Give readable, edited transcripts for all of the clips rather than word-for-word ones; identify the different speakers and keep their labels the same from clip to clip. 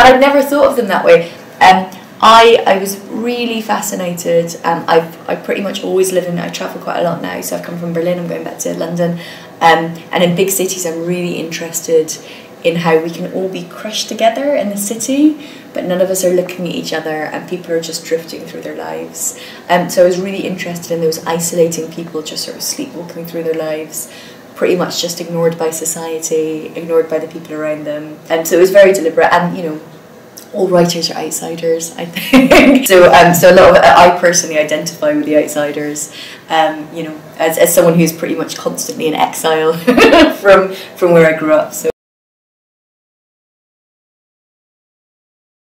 Speaker 1: I'd never thought of them that way. I was really fascinated. I pretty much always live in, I travel quite a lot now, so I've come from Berlin, I'm going back to London, and in big cities I'm really interested in how we can all be crushed together in the city, but none of us are looking at each other and people are just drifting through their lives. So I was really interested in those isolating people just sort of sleepwalking through their lives, pretty much just ignored by society, ignored by the people around them. So it was very deliberate, and you know, all writers are outsiders, I think. So a lot of it, I personally identify with the outsiders, you know, as someone who's pretty much constantly in exile from where I grew up. So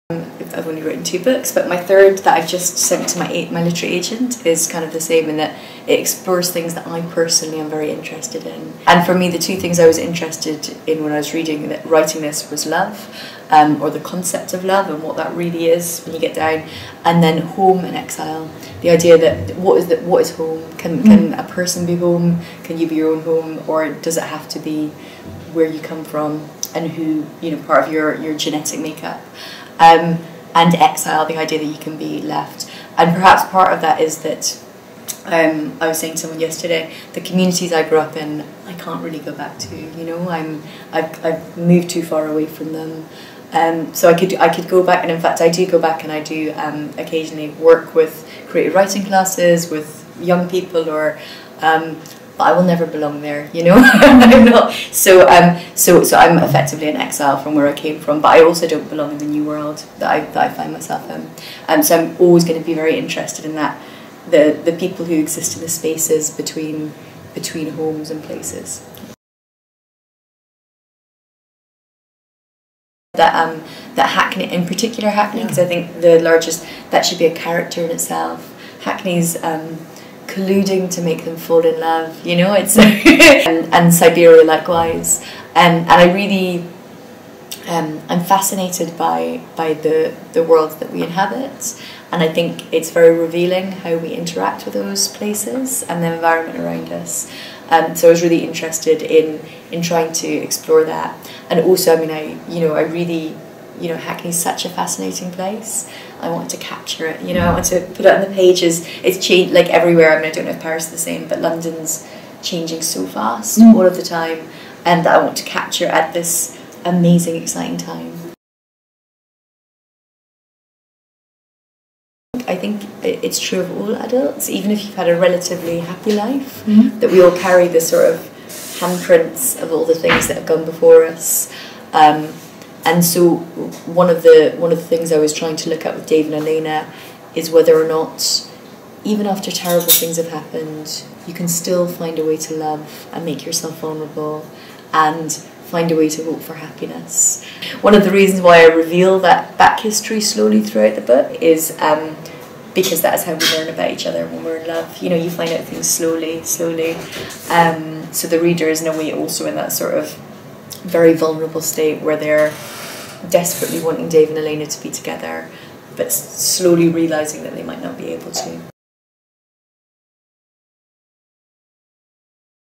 Speaker 1: I've only written 2 books, but my third that I've just sent to my literary agent is kind of the same, in that it explores things that I personally am very interested in. And for me, the 2 things I was interested in when I was writing this was love, or the concept of love and what that really is when you get down, and then home and exile. The idea that what is home? Can a person be home? Can you be your own home, or does it have to be where you come from and who, you know, part of your genetic makeup? And exile, the idea that you can be left. And perhaps part of that is that I was saying to someone yesterday, the communities I grew up in, I can't really go back to. You know, I've moved too far away from them. So I could go back, and in fact I do go back, and I do occasionally work with creative writing classes with young people, or but I will never belong there, you know. I'm not. So I'm effectively in exile from where I came from, but I also don't belong in the new world that I find myself in. So I'm always going to be very interested in that, the people who exist in the spaces between homes and places. That Hackney, in particular Hackney, because I think that should be a character in itself. Hackney's colluding to make them fall in love, you know, it's and Siberia likewise, and I really I'm fascinated by the world that we inhabit, and I think it's very revealing how we interact with those places and the environment around us. So I was really interested in trying to explore that, and also, I mean, I really, you know, Hackney's such a fascinating place. I wanted to capture it, you know, I want to put it on the pages. It's changed, like everywhere. I mean, I don't know if Paris is the same, but London's changing so fast all of the time, and I want to capture at this amazing, exciting time. I think it's true of all adults, even if you've had a relatively happy life, that we all carry this sort of handprints of all the things that have gone before us. And so one of the things I was trying to look at with Dave and Elena is whether or not, even after terrible things have happened, you can still find a way to love and make yourself vulnerable and find a way to hope for happiness. One of the reasons why I reveal that back history slowly throughout the book is because that is how we learn about each other when we're in love. You know, you find out things slowly. So the reader is in a way also in that sort of very vulnerable state where they're desperately wanting Dave and Elena to be together, but slowly realising that they might not be able to.